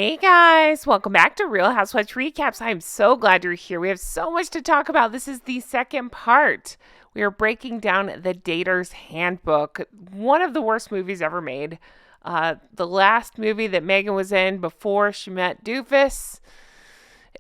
Hey guys, welcome back to Real Housewives Recaps. I'm so glad you're here. We have so much to talk about. This is the second part. We are breaking down the Daters Handbook, one of the worst movies ever made. The last movie that Meghan was in before she met Doofus.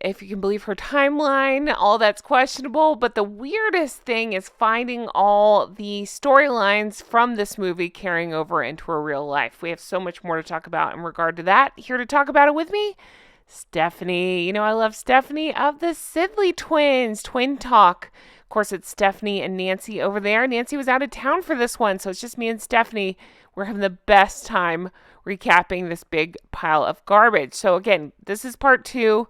If you can believe her timeline, all that's questionable. But the weirdest thing is finding all the storylines from this movie carrying over into her real life. We have so much more to talk about in regard to that. Here to talk about it with me, Stephanie. You know, I love Stephanie of the Sidley Twins Twin Talk. Of course, it's Stephanie and Nancy over there. Nancy was out of town for this one, so it's just me and Stephanie. We're having the best time recapping this big pile of garbage. So again, this is part two.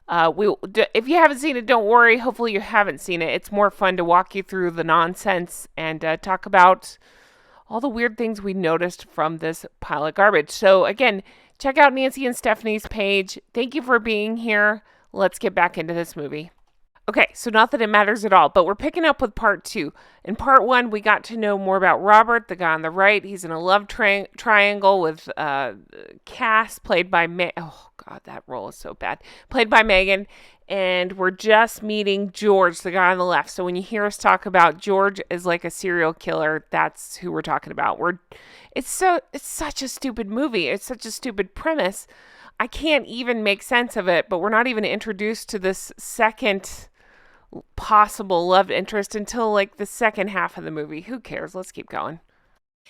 If you haven't seen it, don't worry. Hopefully you haven't seen it. It's more fun to walk you through the nonsense and talk about all the weird things we noticed from this pile of garbage. So again, check out Nancy and Stephanie's page. Thank you for being here. Let's get back into this movie. Okay, so not that it matters at all, but we're picking up with part two. In part one, we got to know more about Robert, the guy on the right. He's in a love triangle with Cass, played by oh God, that role is so bad. Played by Meghan, and we're just meeting George, the guy on the left. So when you hear us talk about George as like a serial killer, that's who we're talking about. It's such a stupid movie. It's such a stupid premise. I can't even make sense of it, but we're not even introduced to this second possible love interest until like the second half of the movie. Who cares? Let's keep going.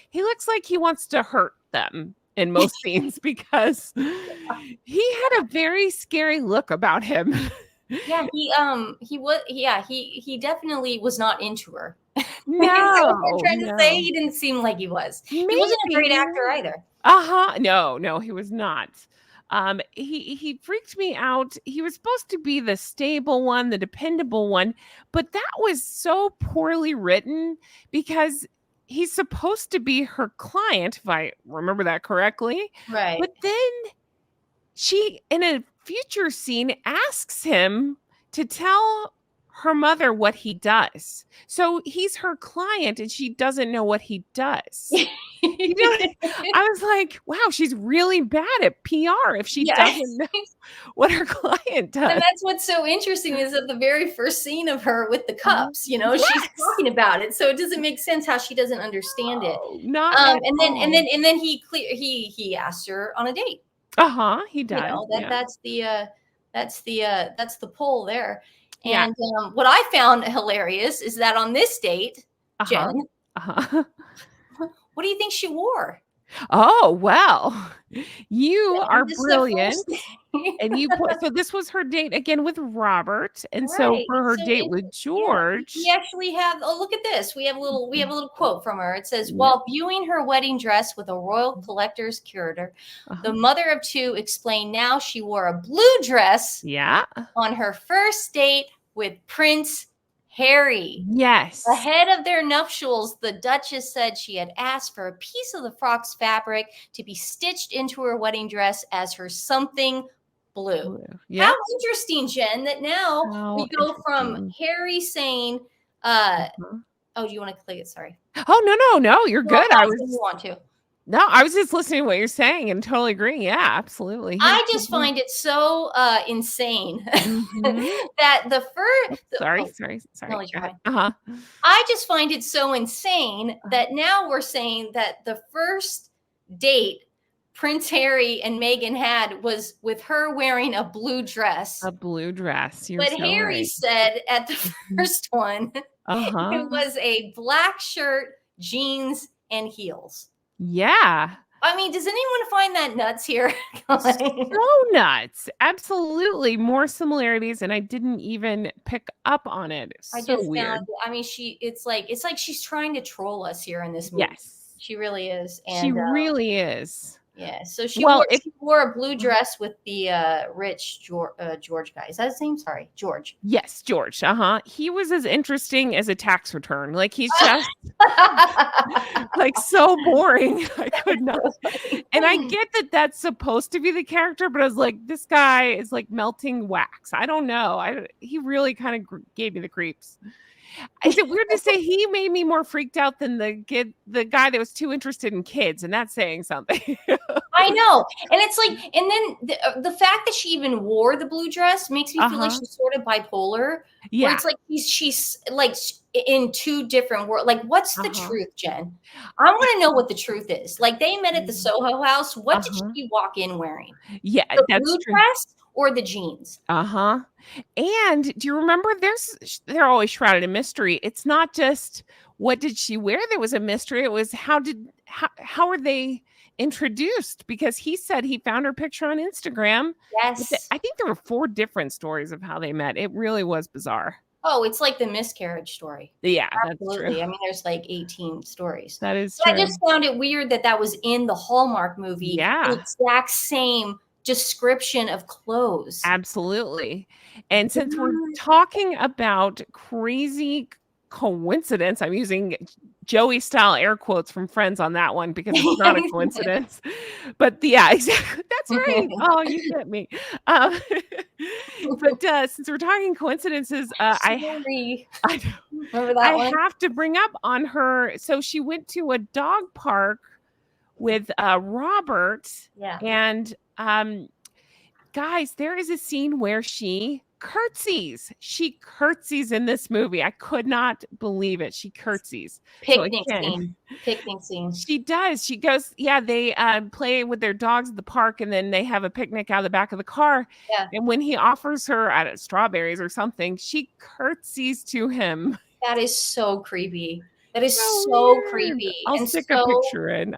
He looks like he wants to hurt them in most scenes because he had a very scary look about him. Yeah, he definitely was not into her. No, I'm trying to say he didn't seem like he was. Maybe. He wasn't a great actor either. No, he was not. He freaked me out. He was supposed to be the stable one, the dependable one, but that was so poorly written because he's supposed to be her client, if I remember that correctly. Right. But then she, in a future scene, asks him to tell her mother what he does. So he's her client and she doesn't know what he does. I was like, wow, she's really bad at PR if she doesn't know what her client does. And that's what's so interesting is that the very first scene of her with the cups, she's talking about it. So it doesn't make sense how she doesn't understand it. And then he asked her on a date. He does. That's the pull there. And what I found hilarious is that on this date, Jen, what do you think she wore? Oh, well, you are brilliant. And so this was her date again with Robert. And so for her date with George. We actually have, look at this. We have a little quote from her. It says, while viewing her wedding dress with a royal collector's curator, the mother of two explained now she wore a blue dress on her first date with Prince Harry. Yes. Ahead of their nuptials, the Duchess said she had asked for a piece of the frock's fabric to be stitched into her wedding dress as her something blue. Yep. How interesting, Jen, that now we go from Harry saying, oh, do you want to click it? Sorry. Oh, no. You're good. I want to. No, I was just listening to what you're saying and totally agreeing. Yeah, absolutely. I just find it so insane that the first. Sorry. No, I just find it so insane that now we're saying that the first date Prince Harry and Meghan had was with her wearing a blue dress. A blue dress. But Harry said at the first one, it was a black shirt, jeans, and heels. Yeah. I mean, does anyone find that nuts here? So nuts. Absolutely. More similarities, and I didn't even pick up on it. Weird. It's like she's trying to troll us here in this movie. Yes. She really is. And, she really is. Yeah. So she wore a blue dress with the rich George guy. Is that his name? Sorry, George. Yes, George. He was as interesting as a tax return. Like he's just like so boring. I could not. And I get that that's supposed to be the character, but I was like, this guy is like melting wax. I don't know. He really kind of gave me the creeps. Is it weird to say he made me more freaked out than the guy that was too interested in kids? And that's saying something. I know. And it's like, and then the fact that she even wore the blue dress makes me feel like she's sort of bipolar. Yeah. Where it's like she's like in two different worlds. Like, what's the truth, Jen? I want to know what the truth is. Like, they met at the Soho house. What did she walk in wearing? Yeah, the that's blue true. dress or the jeans? And do you remember they're always shrouded in mystery. It's not just what did she wear that was a mystery. It was how are they introduced? Because he said he found her picture on Instagram. Yes. I think there were 4 different stories of how they met. It really was bizarre. Oh, it's like the miscarriage story. Yeah, absolutely. That's true. I mean, there's like 18 stories. That is true. I just found it weird that was in the Hallmark movie. Yeah. The exact same description of clothes. Absolutely. And since we're talking about crazy coincidence, I'm using Joey style air quotes from Friends on that one because it's not a coincidence. But yeah, exactly. That's right. Oh, you get me. But since we're talking coincidences, I remember that one? have to bring up on her. So she went to a dog park with Robert. Yeah. And guys, there is a scene where she curtsies. She curtsies in this movie. I could not believe it. She curtsies. Picnic scene. She does. She goes, they play with their dogs at the park, and then they have a picnic out of the back of the car. Yeah. And when he offers her, I don't know, strawberries or something, she curtsies to him. That is so creepy. That is so creepy. I'll stick a picture in.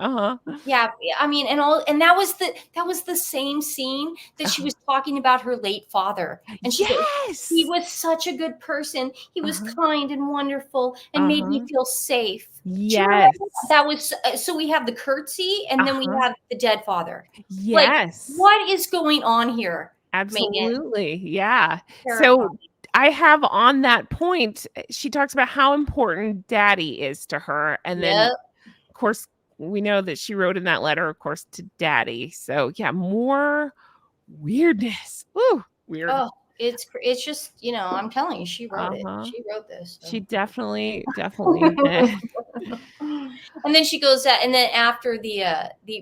Yeah, I mean, and that was the same scene that she was talking about her late father. And she goes, he was such a good person. He was kind and wonderful and made me feel safe. Yes. That was so we have the curtsy and then we have the dead father. Yes. Like, what is going on here? Absolutely. Meghan? Yeah. Terrifying. So I have on that point, she talks about how important daddy is to her. And then, of course, we know that she wrote in that letter, of course, to daddy. So, yeah, more weirdness. Ooh, weird. Oh, it's just, I'm telling you, she wrote it. She wrote this. So. She definitely did. And then she goes out, and then after the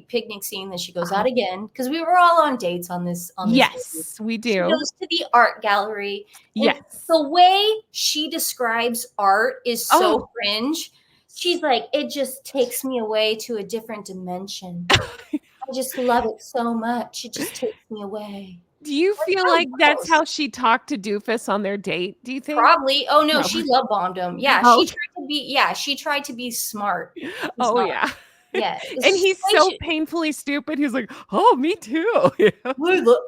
picnic scene, then she goes out again because we were all on dates on this. Yes, we do. She goes to the art gallery. Yes, the way she describes art is so cringe. She's like, it just takes me away to a different dimension. I just love it so much. It just takes me away. Do you feel like that's how she talked to Doofus on their date? Do you think? Probably. Oh no, she love bombed him. Yeah, she tried to be smart. Yeah. Yeah. And he's so painfully stupid. He's like, oh, me too.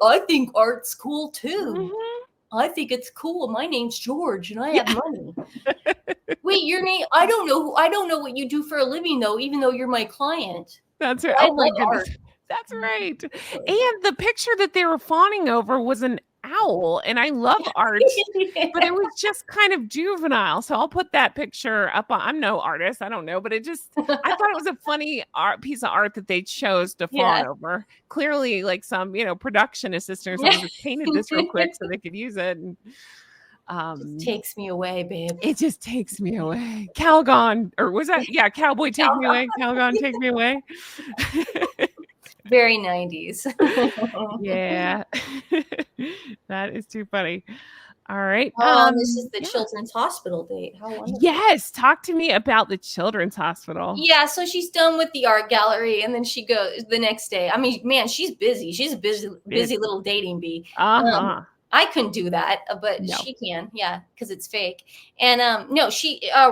I think art's cool too. I think it's cool. My name's George and I have money. Wait, your name? I don't know what you do for a living though, even though you're my client. That's right. Oh my goodness. That's right. And the picture that they were fawning over was an owl. And I love art, but it was just kind of juvenile. So I'll put that picture up. I'm no artist. I don't know, but I thought it was a funny piece of art that they chose to fawn over. Clearly, like some, production assistant or something just painted this real quick so they could use it. And, it takes me away, babe. It just takes me away. Calgon, or was that? Yeah, Cowboy, take me away. Calgon, take me away. Very 90s. Yeah. That is too funny. All right. This is the Children's Hospital date. How wonderful. Yes. Talk to me about the Children's Hospital. Yeah. So she's done with the art gallery and then she goes the next day. I mean, man, she's busy. She's a busy little dating bee. I couldn't do that, but she can. Yeah. Cause it's fake. And,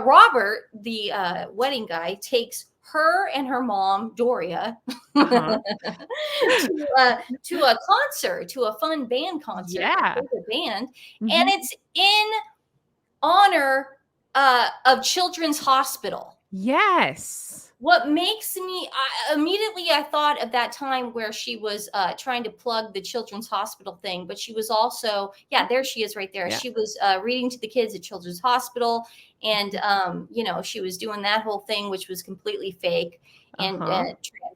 Robert, the wedding guy, takes her and her mom, Doria, to a concert, to a fun band concert. Yeah. Band. And it's in honor of Children's Hospital. Yes. What makes me immediately I thought of that time where she was trying to plug the Children's Hospital thing, but she was also, there she is right there. Yeah. She was reading to the kids at Children's Hospital. And, she was doing that whole thing, which was completely fake and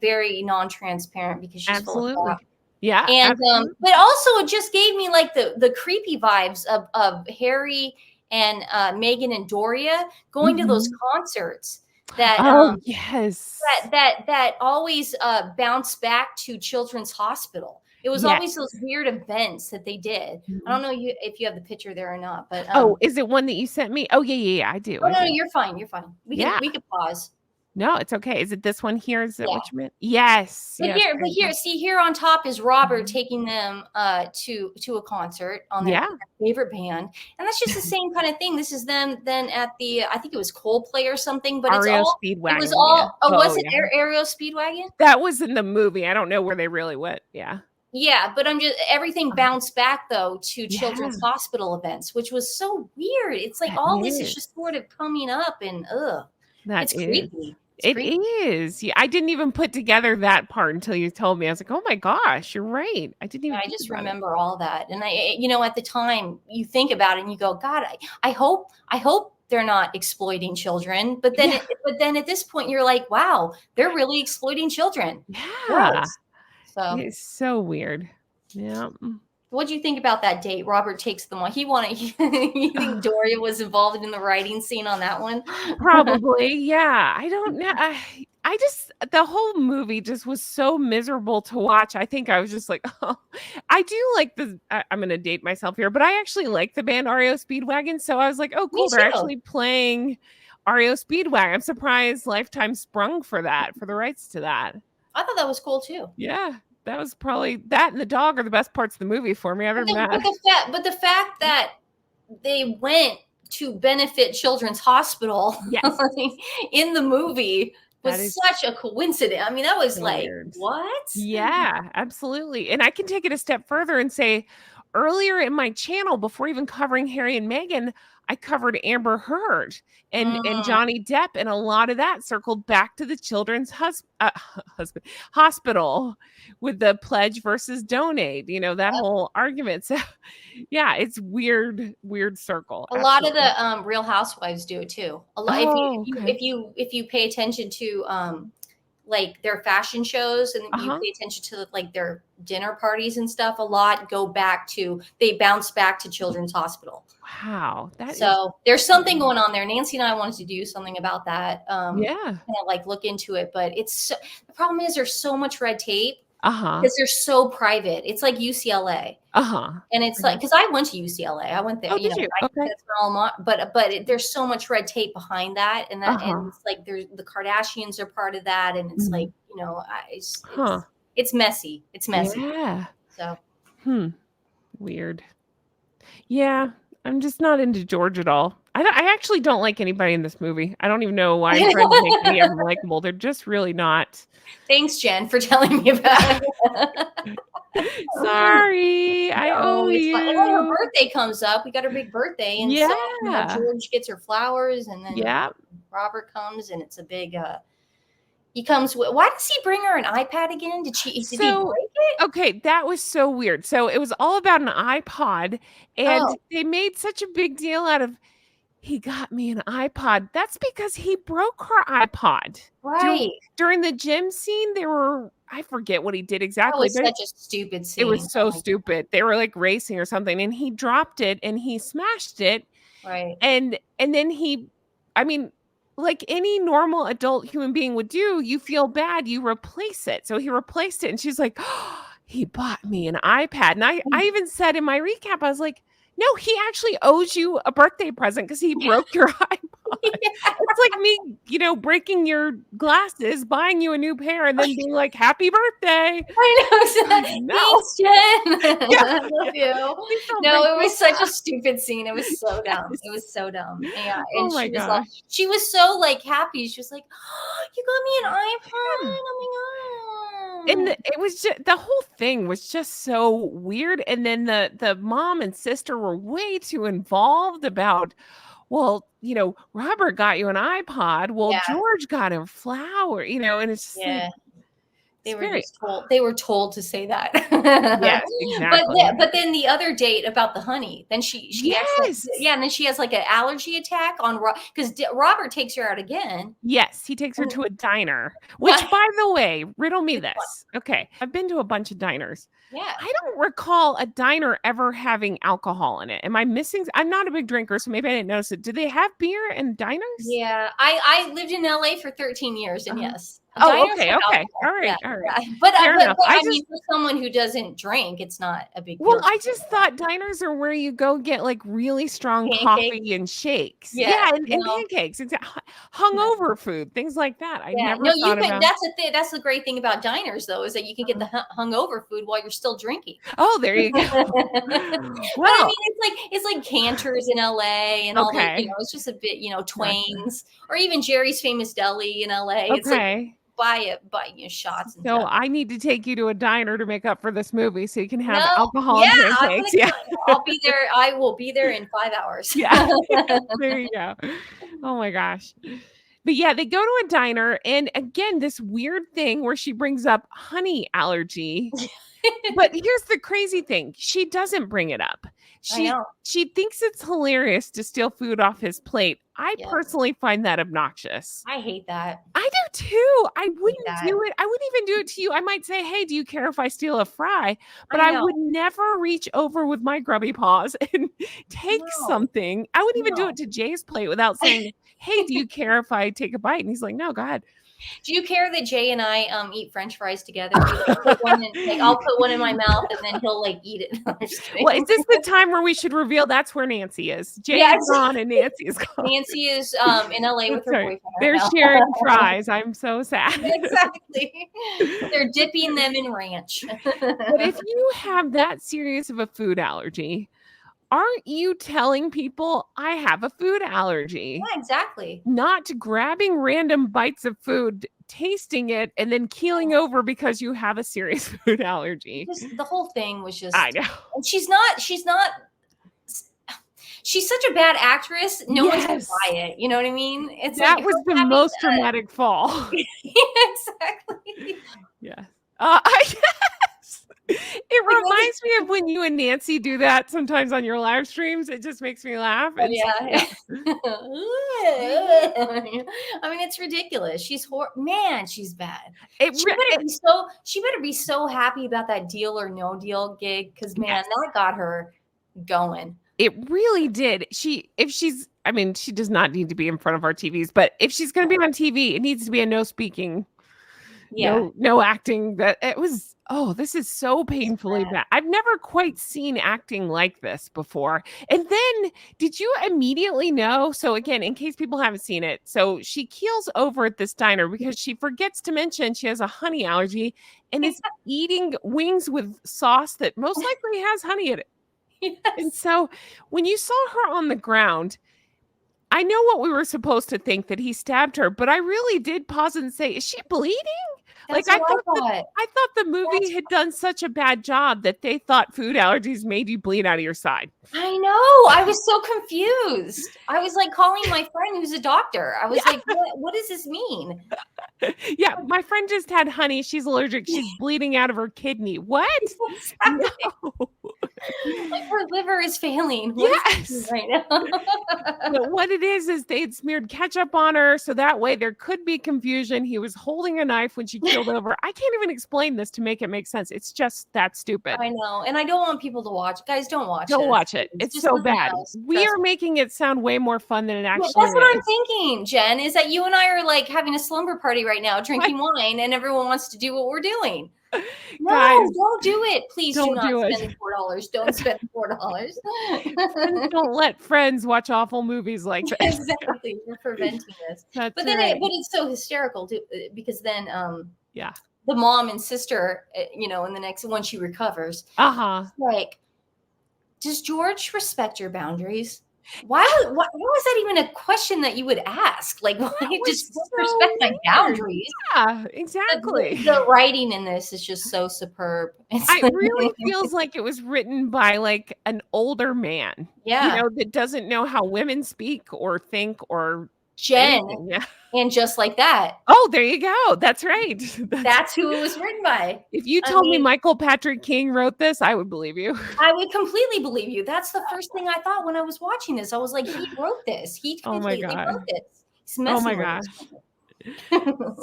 very non-transparent because she's absolutely full of yeah. And, but also it just gave me like the creepy vibes of Harry and Meghan and Doria going to those concerts that yes, that always bounce back to Children's Hospital. It was always those weird events that they did. I don't know if you have the picture there or not, but is it one that you sent me? Oh yeah, I do. Oh no, you're fine. You're fine. We can pause. No, it's okay. Is it this one here? Is that what you meant? Yes. But here, see here on top is Robert taking them to a concert on their favorite band, and that's just the same kind of thing. This is them then at the I think it was Coldplay or something, but Ario Speedwagon. It was all was it Aero Speedwagon? That was in the movie. I don't know where they really went. Yeah, but everything bounced back though to Children's Hospital events, which was so weird. It's like all this is just sort of coming up, and it's creepy. It is. Yeah, I didn't even put together that part until you told me. I was like, oh my gosh, you're right. I didn't even. I just remember all that, and at the time you think about it and you go, God, I hope they're not exploiting children. But then, at this point, you're like, wow, they're really exploiting children. Yeah. So it's so weird. Yeah. What do you think about that date? Robert takes them on. You think Doria was involved in the writing scene on that one? Probably. Yeah. I don't know. I just, the whole movie just was so miserable to watch. I think I was just like, oh, I do like I'm going to date myself here, but I actually like the band REO Speedwagon. So I was like, oh, cool. They're actually playing REO Speedwagon. I'm surprised Lifetime sprung for the rights to that. I thought that was cool too. Yeah. That was probably that and the dog are the best parts of the movie for me. Other than that, but the fact that they went to benefit Children's Hospital in the movie was such a coincidence. I mean, that was weird. What? Yeah, absolutely. And I can take it a step further and say, earlier in my channel, before even covering Harry and Meghan, I covered Amber Heard and Johnny Depp, and a lot of that circled back to the Children's Hospital with the pledge versus donate, that whole argument. So yeah, it's weird circle. A lot of the Real Housewives do it too. A lot if you pay attention to like their fashion shows and you pay attention to like their dinner parties and stuff, a lot they bounce back to Children's Hospital. Wow. There's something going on there. Nancy and I wanted to do something about that. Kind of like look into it, but the problem is there's so much red tape because they're so private. It's like UCLA. And it's like, because I went to UCLA. I went there, did you? That's but there's so much red tape behind that. And and it's like the Kardashians are part of that. And it's like, it's messy. It's messy. Yeah. So. Weird. Yeah. I'm just not into George at all. I actually don't like anybody in this movie. I don't even know why you're trying to make me ever likable. They're just really not. Thanks, Jen, for telling me about it. Sorry, I owe you. And when her birthday comes up, we got her big birthday, and so George gets her flowers, and then Robert comes, and it's a big. He comes. Why does he bring her an iPad again? Did he break it? Okay, that was so weird. So it was all about an iPod, and they made such a big deal out of. He got me an iPod. That's because he broke her iPod. Right. During the gym scene, I forget what he did exactly. That was such a stupid scene. It was so stupid. They were like racing or something, and he dropped it and he smashed it. Right. And then like any normal adult human being would do, you feel bad, you replace it. So he replaced it, and she's like, oh, he bought me an iPad. And I even said in my recap, I was like, no, he actually owes you a birthday present because he broke your iPod. It's like me, breaking your glasses, buying you a new pair, and then being like, happy birthday. I know. Thanks, Jen. I love you. No, it was such a stupid scene. It was so dumb. It was so dumb. Yeah. And she was so like happy. She was like, oh, you got me an iPod. Oh my God. And it was just, the whole thing was just so weird. And then the mom and sister were way too involved about, well, Robert got you an iPod. Well, George got him flour, and it's just like, They were just told. They were told to say that. Yes, exactly. But then the other date about the honey. Then she actually and then she has like an allergy attack on because Robert takes her out again. Yes, he takes her to a diner. Which, by the way, riddle me this. Okay, I've been to a bunch of diners. Yeah, I don't recall a diner ever having alcohol in it. Am I missing? I'm not a big drinker, so maybe I didn't notice it. Do they have beer in diners? Yeah, I lived in LA for 13 years, and yes. Oh, okay. All right. Yeah. But I mean, for someone who doesn't drink, it's not a big deal. Well, I just thought diners are where you go get like really strong coffee and shakes. Yeah, and pancakes. It's hungover food, things like that. I never thought about. That's the great thing about diners, though, is that you can get the hungover food while you're still drinking. Oh, there you go. Well, I mean, it's like Cantor's in LA and all the, it's just a bit, Twain's or even Jerry's Famous Deli in LA. It's like buy shots. And stuff. I need to take you to a diner to make up for this movie so you can have alcohol and pancakes. I'll be there. I will be there in 5 hours. Yeah. There you go. Oh my gosh. But yeah, they go to a diner, and again, this weird thing where she brings up honey allergy. But here's the crazy thing. She doesn't bring it up. She thinks it's hilarious to steal food off his plate. I personally find that obnoxious. I hate that. I do too. I wouldn't do it. I wouldn't even do it to you. I might say, hey, do you care if I steal a fry? But I would never reach over with my grubby paws and take something. I wouldn't even do it to Jay's plate without saying, hey, do you care if I take a bite? And he's like, no, go ahead. Do you care that Jay and I eat French fries together? I'll put one in my mouth and then he'll eat it. Well, is this the time where we should reveal that's where Nancy is? Jay is gone and Nancy is gone. Nancy is in LA with her boyfriend. They're sharing fries. I'm so sad. Exactly. They're dipping them in ranch. But if you have that serious of a food allergy, aren't you telling people I have a food allergy? Yeah, exactly. Not grabbing random bites of food, tasting it, and then keeling over because you have a serious food allergy. The whole thing was just. I know. And she's not. She's such a bad actress. No one's gonna buy it. You know what I mean? That was the most dramatic fall. Exactly. Yeah. I guess. It reminds me of when you and Nancy do that sometimes on your live streams. It just makes me laugh. Yeah. I mean, it's ridiculous. She's she's bad. She better be so happy about that Deal or No Deal gig because that got her going. It really did. She does not need to be in front of our TVs, but if she's going to be on TV, it needs to be a no speaking. Yeah. No acting. This is so painfully bad. I've never quite seen acting like this before. And then did you immediately know? So again, in case people haven't seen it, so she keels over at this diner because she forgets to mention she has a honey allergy and is eating wings with sauce that most likely has honey in it. Yes. And so when you saw her on the ground, I know what we were supposed to think, that he stabbed her, but I really did pause and say, is she bleeding? I thought the movie had done such a bad job that they thought food allergies made you bleed out of your side. I know. I was so confused. I was like calling my friend who's a doctor. I was like, what does this mean? Yeah, my friend just had honey. She's allergic. She's bleeding out of her kidney. What? Exactly. No. Like her liver is failing. Yes. Right now. But what it is they had smeared ketchup on her, so that way there could be confusion. He was holding a knife when she keeled over. I can't even explain this to make it make sense. It's just that stupid. I know, and I don't want people to watch. Guys, don't watch it. Don't watch it. It's so bad. We are making it sound way more fun than it actually is. That's what I'm thinking, Jen, is that you and I are like having a slumber party right now, drinking wine, and everyone wants to do what we're doing. No, guys, don't do it. Please do not spend $4. Don't spend $4. Don't let friends watch awful movies like this. Exactly. We're preventing this. But it's so hysterical too, because then the mom and sister, in the next one she recovers. Like, does George respect your boundaries? Why was that even a question that you would ask? Like, why just respect my boundaries? Yeah, exactly. The writing in this is just so superb. It really feels like it was written by like an older man. Yeah. That doesn't know how women speak or think or Jen. Anything, yeah. And Just Like That. Oh, there you go. That's right. That's who it was written by. If you told me Michael Patrick King wrote this, I would believe you. I would completely believe you. That's the first thing I thought when I was watching this. I was like, he wrote this. He completely wrote this. He's messing oh my gosh.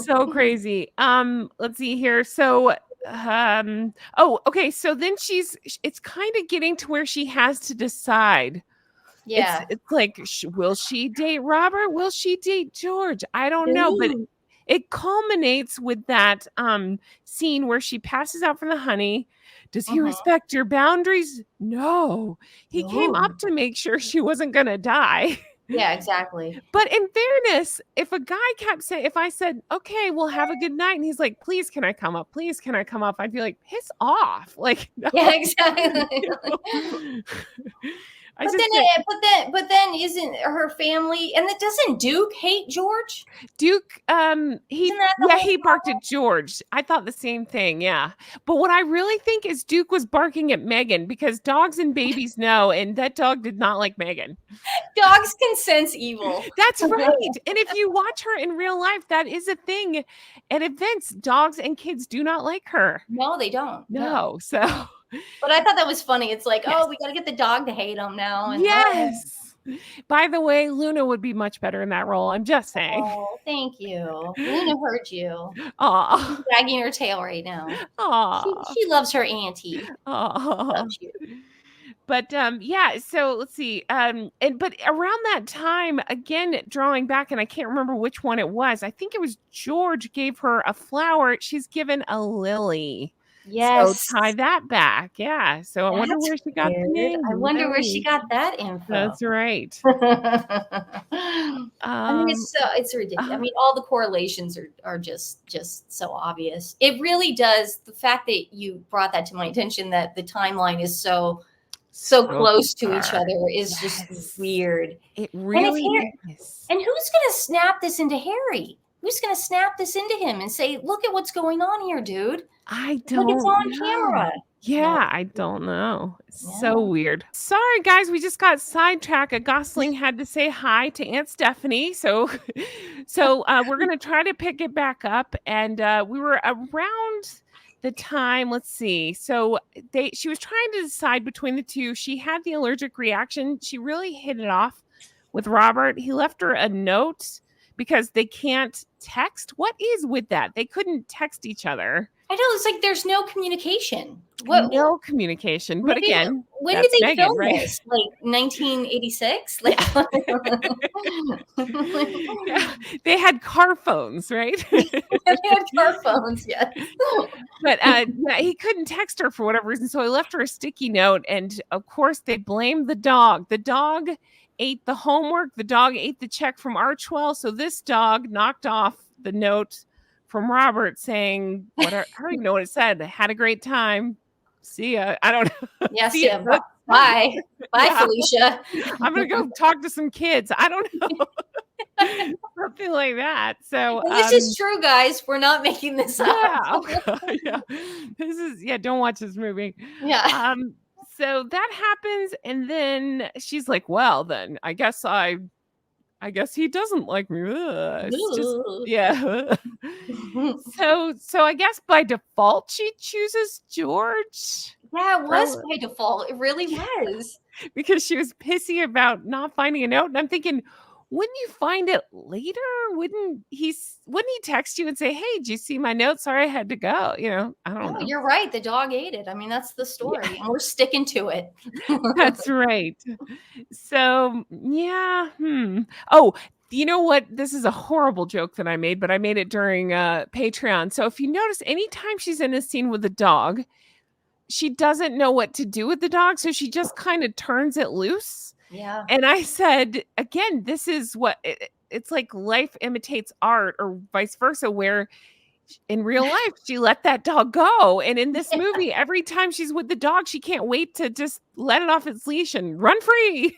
So crazy. Let's see here. So okay. So then it's kind of getting to where she has to decide. Yeah. It's like, will she date Robert? Will she date George? I don't know, but it culminates with that scene where she passes out for the honey. Does he respect your boundaries? No. He came up to make sure she wasn't going to die. Yeah, exactly. But in fairness, if a guy kept saying, if I said, okay, we'll have a good night, and he's like, please, can I come up? Please, can I come up? I'd be like, piss off. Like, no. Yeah, exactly. But then isn't her family, and it doesn't Duke hate George? Duke, he barked at George. I thought the same thing, yeah. But what I really think is Duke was barking at Meghan because dogs and babies know, and that dog did not like Meghan. Dogs can sense evil. That's right. And if you watch her in real life, that is a thing. At events, dogs and kids do not like her. No, they don't. No. So... But I thought that was funny. It's like, oh, we got to get the dog to hate him now. And yes. By the way, Luna would be much better in that role. I'm just saying. Oh, thank you. Luna heard you. Aw. She's wagging her tail right now. Aw. She loves her auntie. Aw. Loves you. But yeah, so let's see. But around that time, again, drawing back, and I can't remember which one it was. I think it was George gave her a flower. She's given a lily. Yes. So tie that back. Yeah. So I wonder where she got the name. I wonder where she got that info. That's right. I mean, it's ridiculous. I mean, all the correlations are just so obvious. It really does. The fact that you brought that to my attention, that the timeline is so close to each other, is just weird. It really is. And who's going to snap this into Harry? Who's going to snap this into him and say, look at what's going on here, dude? I don't know. Look, it's on camera. Yeah, I don't know. It's so weird. Sorry, guys. We just got sidetracked. Gosling had to say hi to Aunt Stephanie. So we're going to try to pick it back up. And we were around the time, let's see. So she was trying to decide between the two. She had the allergic reaction. She really hit it off with Robert. He left her a note because they can't text. What is with that? They couldn't text each other. I know, it's like there's no communication. No communication. But again, when did they Meghan, film right? this? Like 1986? Like yeah. They had car phones, right? They had car phones, yes. But he couldn't text her for whatever reason, so he left her a sticky note. And of course, they blamed the dog. The dog ate the homework. The dog ate the check from Archwell. So this dog knocked off the note from Robert saying, I don't even know what it said. Had a great time. See ya. I don't know. Yes, yeah. Bye. Bye, Felicia. I'm going to go talk to some kids. I don't know. Something like that. So this is true, guys. We're not making this up. Yeah. Okay. Yeah. Don't watch this movie. Yeah. So that happens. And then she's like, well, then I guess he doesn't like me. Yeah. So I guess by default she chooses George. Yeah, it was by default. It really was. Because she was pissy about not finding a note. And I'm thinking, wouldn't you find it later? Wouldn't he text you and say, hey, did you see my note? Sorry, I had to go. I don't know. You're right. The dog ate it. I mean, that's the story. Yeah. And we're sticking to it. That's right. So, yeah. Oh, you know what? This is a horrible joke that I made, but I made it during Patreon. So if you notice, anytime she's in a scene with a dog, she doesn't know what to do with the dog. So she just kind of turns it loose. Yeah. And I said, again, this is what it's like life imitates art or vice versa, where in real life, she let that dog go. And in this movie, every time she's with the dog, she can't wait to just let it off its leash and run free.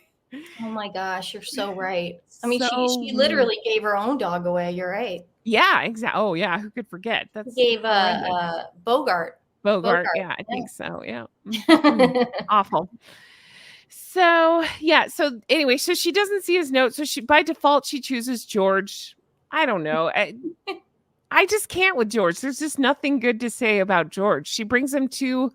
Oh my gosh, you're so right. I mean, she literally gave her own dog away. You're right. Yeah, exactly. Oh yeah, who could forget? That's gave Bogart. Yeah, I think so. Yeah. Awful. So anyway, so she doesn't see his note. So by default, she chooses George. I don't know. I just can't with George. There's just nothing good to say about George. She brings him to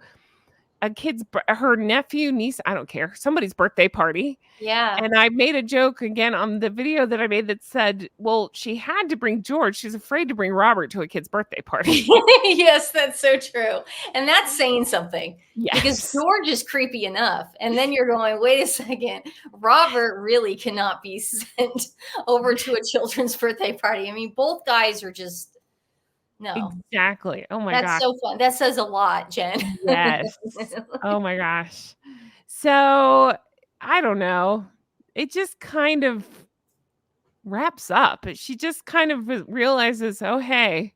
her nephew, niece, I don't care, somebody's birthday party. Yeah. And I made a joke again on the video that I made that said, well, she had to bring George. She's afraid to bring Robert to a kid's birthday party. Yes, that's so true. And that's saying something. Yes. Because George is creepy enough. And then you're going, wait a second, Robert really cannot be sent over to a children's birthday party. I mean, both guys are just, no. Exactly. Oh my gosh. That's so fun. That says a lot, Jen. Yes. Oh my gosh. So I don't know. It just kind of wraps up. She just kind of realizes, oh, hey,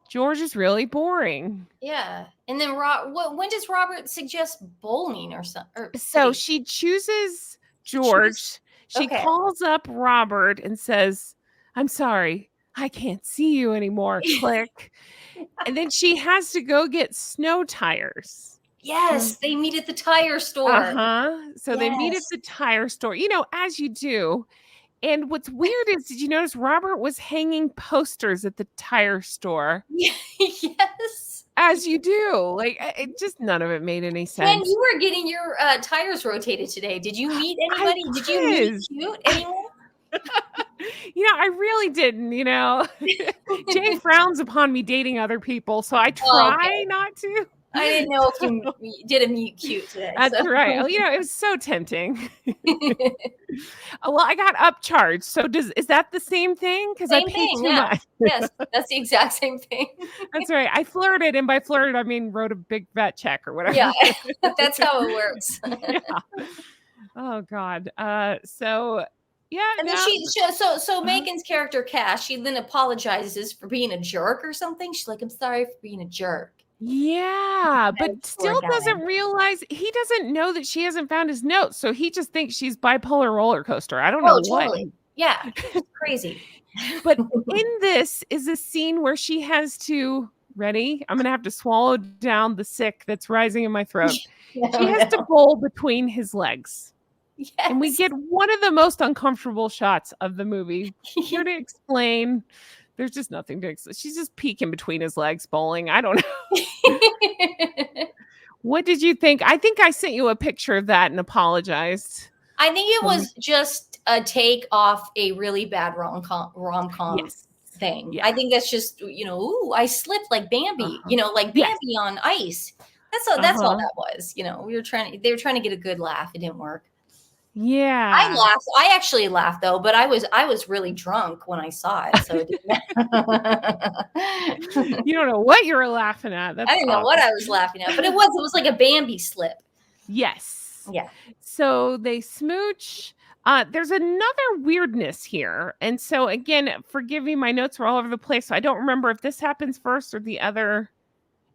George is really boring. Yeah. And then when does Robert suggest bowling or something? So she chooses George. She calls up Robert and says, I'm sorry, I can't see you anymore. Click. And then she has to go get snow tires. Yes, they meet at the tire store. So they meet at the tire store, as you do. And what's weird is, did you notice Robert was hanging posters at the tire store? Yes. As you do. Like, it just, none of it made any sense. When you were getting your tires rotated today, did you meet anybody? Did you meet cute anyone? I really didn't, Jay frowns upon me dating other people, so I try not to. I didn't know if you did a meet cute today. That's right. It was so tempting. Well, I got upcharged. So is that the same thing? Because I paid too much. Yes, that's the exact same thing. That's right. I flirted, and by flirted, I mean wrote a big vet check or whatever. Yeah, that's how it works. Yeah. Oh God. So yeah. And then Meghan's character Cash, she then apologizes for being a jerk or something. She's like, I'm sorry for being a jerk. Yeah, but still doesn't realize, he doesn't know that she hasn't found his notes. So he just thinks she's bipolar roller coaster. I don't know what. Totally. Yeah, it's crazy. But in this is a scene where she has to, ready? I'm going to have to swallow down the sick that's rising in my throat. She has to bowl between his legs. Yes. And we get one of the most uncomfortable shots of the movie. Here to explain. There's just nothing to explain. She's just peeking between his legs bowling. I don't know. What did you think? I think I sent you a picture of that and apologized. I think it was just a take off a really bad rom-com thing. Yeah. I think that's just, I slipped like Bambi, like Bambi on ice. That's all that was. They were trying to get a good laugh. It didn't work. Yeah. I laughed. I actually laughed though, but I was really drunk when I saw it. So it didn't matter. You don't know what you were laughing at. I didn't know what I was laughing at, but it was like a Bambi slip. Yes. Yeah. So they smooch. There's another weirdness here. And so again, forgive me, my notes were all over the place. So I don't remember if this happens first or the other.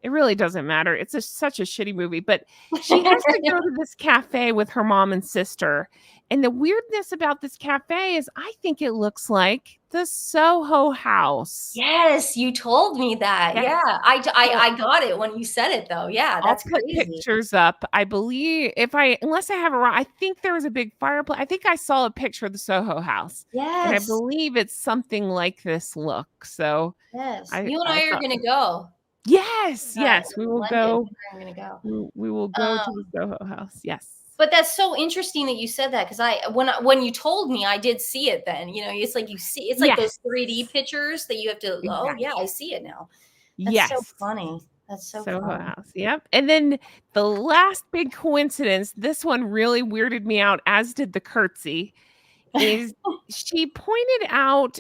It really doesn't matter. It's such a shitty movie, but she has to go to this cafe with her mom and sister. And the weirdness about this cafe is I think it looks like the Soho house. Yes, you told me that. Yes. Yeah, I got it when you said it though. Yeah, that's I'll put pictures up. I believe unless I have it wrong, I think there was a big fireplace. I think I saw a picture of the Soho house. Yes. And I believe it's something like this look. So yes, you and I are going to go. Yes, we will go. I'm gonna go. We will go to the Soho house. Yes. But that's so interesting that you said that because when you told me, I did see it. Then it's like you see, it's like those 3D pictures that you have to. Exactly. Oh yeah, I see it now. That's so funny. That's so Soho funny. house. Yep. And then the last big coincidence. This one really weirded me out, as did the curtsy. Is she pointed out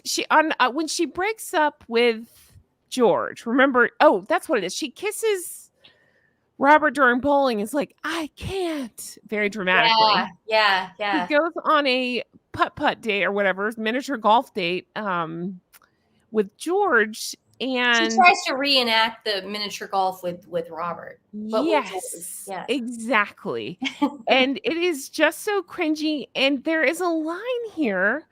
when she breaks up with George, remember? Oh, that's what it is. She kisses Robert during bowling. Is like, I can't, very dramatically. Yeah. He goes on a putt date or whatever, miniature golf date, with George, and she tries to reenact the miniature golf with Robert. Yes, exactly. And it is just so cringy. And there is a line here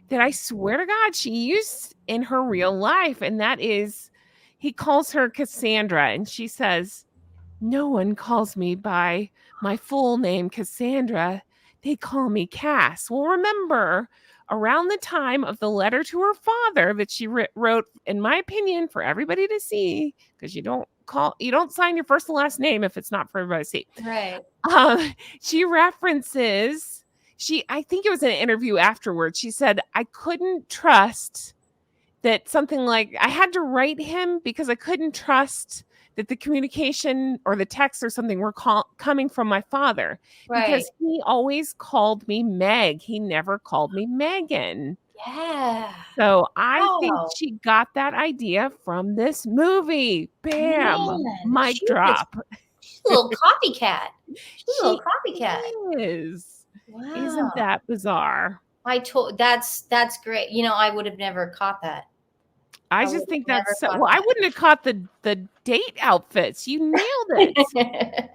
that I swear to God she used in her real life. And that is, he calls her Cassandra and she says, no one calls me by my full name, Cassandra. they call me Cass. Well, remember, around the time of the letter to her father that she wrote, in my opinion, for everybody to see, because you don't sign your first and last name if it's not for everybody to see. Right. She references, I think it was an interview afterwards. She said, I couldn't trust that something like, I had to write him because I couldn't trust that the communication or the text or something were coming from my father, because he always called me Meg. He never called me Meghan. Yeah. So I think she got that idea from this movie. Bam. Man, mic drop. She's a little copycat. She's a little copycat. Is. Wow. Isn't that bizarre? That's great. You know, I would have never caught that. I just think that's so, well, I wouldn't have caught the date outfits. You nailed it.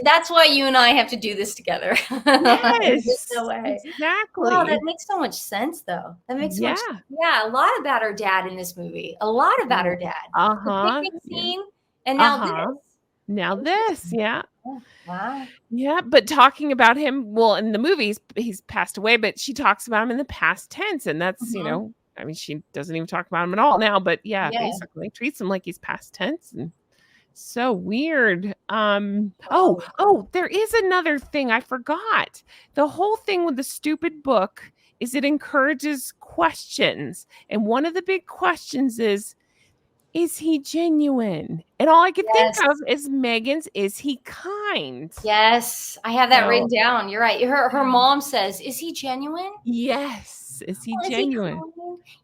That's why you and I have to do this together. Yes, no way. Exactly. Wow, that makes so much sense, though. That makes so much sense. Yeah, a lot about her dad in this movie. A lot about her dad. The picnic scene, and now this. Now this, yeah. Oh, wow. Yeah, but talking about him, well, in the movies, he's passed away, but she talks about him in the past tense, and that's, you know, I mean, she doesn't even talk about him at all now, but basically treats him like he's past tense, and so weird. There is another thing I forgot. The whole thing with the stupid book is it encourages questions, and one of the big questions is he genuine? And all I could think of is Meghan's, is he kind? Yes, I have that written down. You're right. Her mom says, is he genuine? Yes. Is he genuine?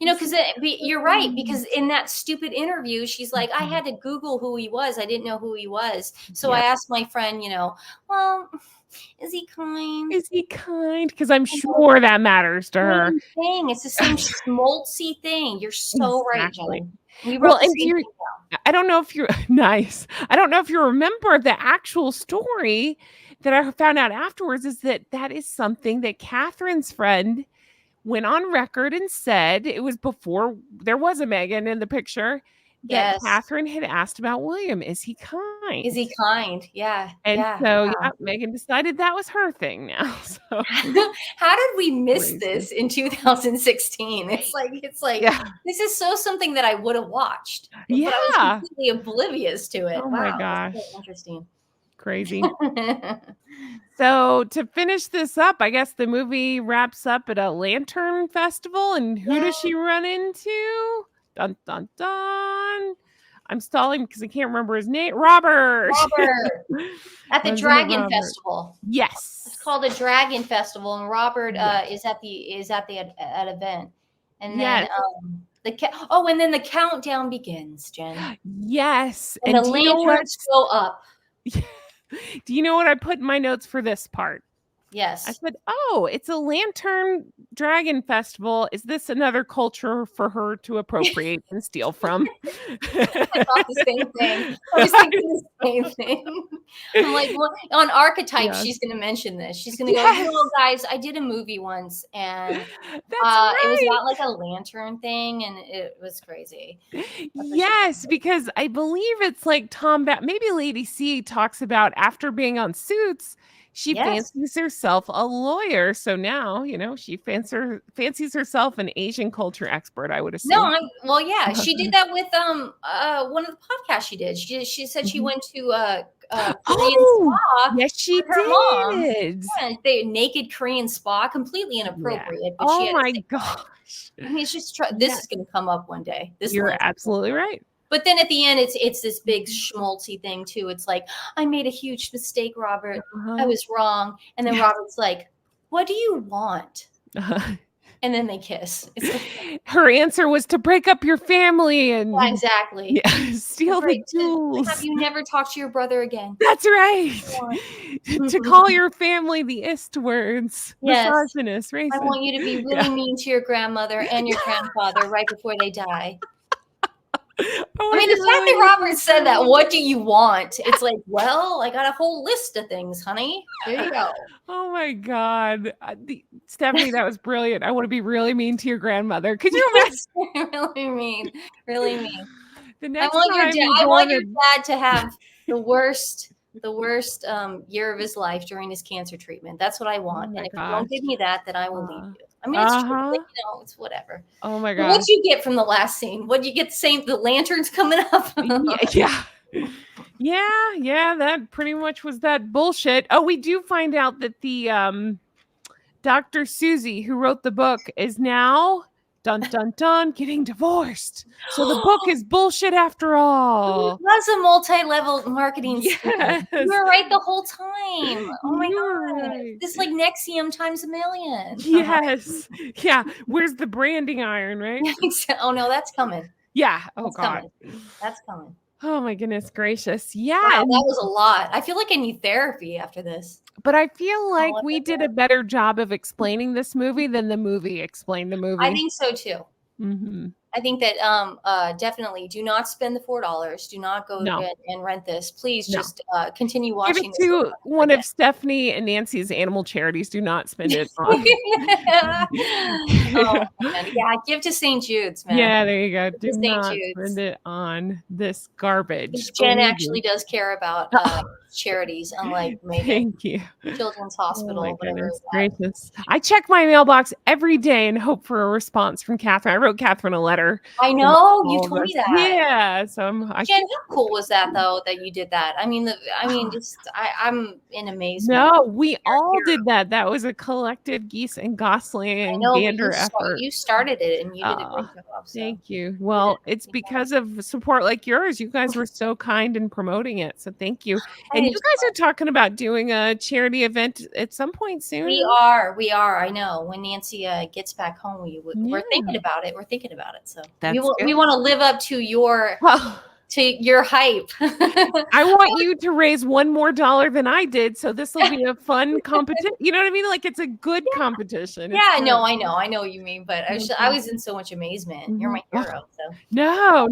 You know, because you're right. Because in that stupid interview, she's like, I had to Google who he was. I didn't know who he was. So I asked my friend, you know, well, is he kind? Is he kind? Because I'm sure that matters to her. It's the same schmaltzy thing. You're so right, Jenn. I don't know if you're nice. I don't know if you remember the actual story that I found out afterwards is that is something that Catherine's friend went on record and said. It was before there was a Meghan in the picture. That Catherine had asked about William. Is he kind? Is he kind? Yeah. And so Meghan decided that was her thing now. So how did we miss this in 2016? It's like this is something that I would have watched. Yeah. But I was completely oblivious to it. Oh my gosh. That's so interesting. Crazy. So to finish this up, I guess the movie wraps up at a lantern festival, and who does she run into? Dun, dun, dun. I'm stalling because I can't remember his name. Robert. At the Dragon Festival. Yes. It's called a Dragon Festival, and Robert is at the event. And then and then the countdown begins, Jenn. Yes. And the lanterns go up. Do you know what I put in my notes for this part? Yes. I said, it's a lantern dragon festival. Is this another culture for her to appropriate and steal from? I thought the same thing. I was thinking the same thing. I'm like, on Archetype, she's going to mention this. She's going to go, well, guys, I did a movie once, and it was about like a lantern thing, and it was crazy. Yes, because I believe it's like maybe Lady C talks about after being on Suits, she fancies herself a lawyer. So now, you know, she fancies herself an Asian culture expert, I would assume. She did that with one of the podcasts she did. She said she went to Korean spa. Yes, she with her mom. did. Yeah, the naked Korean spa, completely inappropriate. But oh my gosh. I mean, it's just this is going to come up one day. You're absolutely right. But then at the end, it's this big schmaltzy thing too. It's like, I made a huge mistake, Robert. I was wrong. And then Robert's like, what do you want? And then they kiss. Her answer was to break up your family and exactly. Steal the jewels. Have you never talked to your brother again? That's right. To call your family the Istwards. Misogynist, racist. I want you to be really mean to your grandmother and your grandfather right before they die. I mean, the fact that Robert said that, what do you want? It's like, well, I got a whole list of things, honey. There you go. Oh my God. Stephanie, that was brilliant. I want to be really mean to your grandmother. Could you imagine? Really mean. Really mean. The next I want your dad to have the worst year of his life during his cancer treatment. That's what I want. Oh my And if you gosh. don't give me that, then I will leave you. I mean, it's true. Like, it's whatever. Oh my But gosh. what'd you get from the last scene? What'd you get? The lanterns coming up? Yeah, that pretty much was that bullshit. Oh, we do find out that the Dr. Susie, who wrote the book, is now dun dun dun getting divorced. So the book is bullshit after all. That's a multi-level marketing scheme. Yes. You were right the whole time. Oh my God. Right. This is like Nexium times a million. Yes. Yeah. Where's the branding iron, right? Oh no, that's coming. Yeah. Oh That's God. That's coming. Oh my goodness gracious. Yeah. Wow, that was a lot. I feel like I need therapy after this. But I feel like we did a better job of explaining this movie than the movie explained the movie. I think so too. Mm-hmm. I think that definitely do not spend the $4. Do not go and rent this. Please just continue watching. Give it to one of Stephanie and Nancy's animal charities. Do not spend it on. Yeah, give to St. Jude's, man. Yeah, there you go. Do not spend it on this garbage. Jen actually does care about charities, unlike Meghan. Thank you. Children's Hospital. Oh my goodness gracious. I check my mailbox every day and hope for a response from Catherine. I wrote Catherine a letter. I know, you told me that. Yeah. So Jen, how cool was that though that you did that? I'm in amazement. No, we all did that. That was a collective Geese and Gosling and Gander effort. You started it and you did a great job. So. Thank you. Well, it's because of support like yours. You guys were so kind in promoting it. So thank you. And you guys are talking about doing a charity event at some point soon. We are. I know. When Nancy gets back home, we're thinking about it. So we want to live up to your hype. I want you to raise $1 more than I did. So this will be a fun competition. You know what I mean? Like it's a good competition. Yeah, no, I know what you mean. But I was in so much amazement. Mm-hmm. You're my hero. So no,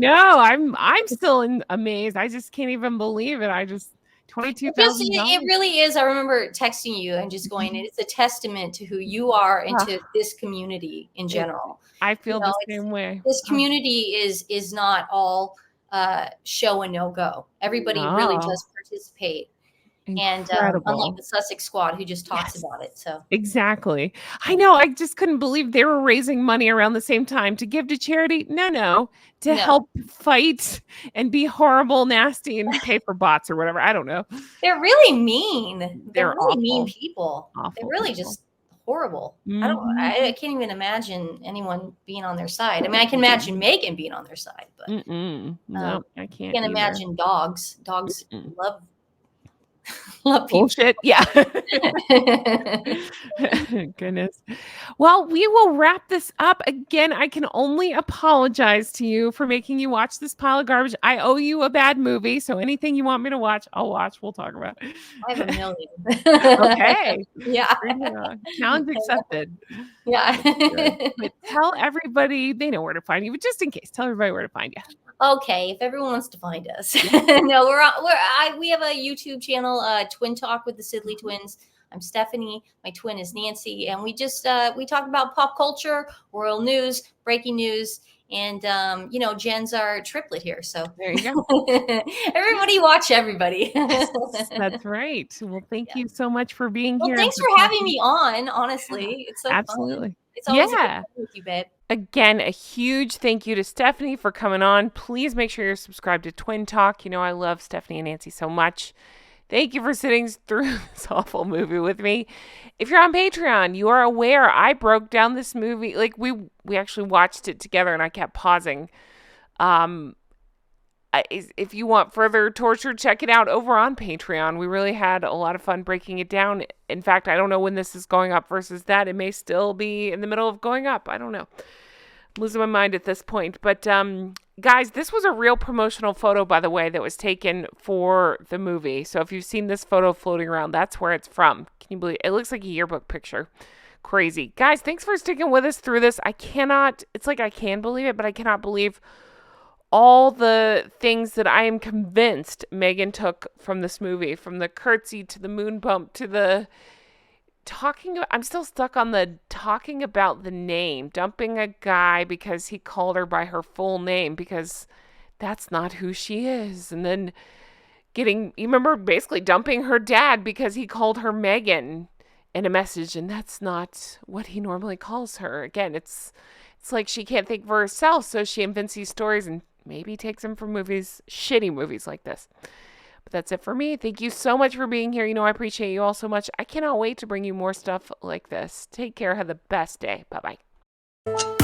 I'm still amazed. I just can't even believe it. I just $22,000. It really is. I remember texting you and just going, it's a testament to who you are and to this community in general. I feel the same way. This community is not all show and no go. Everybody really does participate. Incredible. And unlike the Sussex squad who just talks about it. So exactly. I know. I just couldn't believe they were raising money around the same time to give to charity. To help fight and be horrible, nasty, and pay for bots or whatever. I don't know. They're really mean. They're really mean people. Awful They're really just horrible. Mm-hmm. I can't even imagine anyone being on their side. I mean, I can imagine Meghan being on their side, but no, I can't. I can't imagine dogs. Dogs love people. Bullshit. Yeah. Goodness. Well, we will wrap this up. Again, I can only apologize to you for making you watch this pile of garbage. I owe you a bad movie, so anything you want me to watch, I'll watch. We'll talk about it. I have a million. Okay. Yeah. Challenge accepted. Yeah. But tell everybody, they know where to find you, but just in case, tell everybody where to find you. Okay, if everyone wants to find us. No, we have a YouTube channel, Twin Talk with the Sidley Twins. I'm Stephanie. My twin is Nancy, and we just we talk about pop culture, royal news, breaking news, and Jen's our triplet here. So there you go. Everybody watch everybody. That's right. Well, thank you so much for being here. Thanks for having me on. Honestly, it's so absolutely fun. It's always good with you, babe. Again, a huge thank you to Stephanie for coming on. Please make sure you're subscribed to Twin Talk. I love Stephanie and Nancy so much. Thank you for sitting through this awful movie with me. If you're on Patreon, you are aware I broke down this movie. Like we actually watched it together and I kept pausing. If you want further torture, check it out over on Patreon. We really had a lot of fun breaking it down. In fact, I don't know when this is going up versus that. It may still be in the middle of going up. I don't know. I'm losing my mind at this point. But guys, this was a real promotional photo, by the way, that was taken for the movie. So if you've seen this photo floating around, that's where it's from. Can you believe it? It looks like a yearbook picture. Crazy. Guys, thanks for sticking with us through this. I can believe it, but I cannot believe all the things that I am convinced Meghan took from this movie, from the curtsy to the moon bump to the I'm still stuck on the talking about the name, dumping a guy because he called her by her full name, because that's not who she is. And then you remember basically dumping her dad because he called her Meghan in a message, and that's not what he normally calls her. Again, it's like she can't think for herself, so she invents these stories and maybe takes them from movies, shitty movies like this. But that's it for me. Thank you so much for being here. I appreciate you all so much. I cannot wait to bring you more stuff like this. Take care. Have the best day. Bye-bye.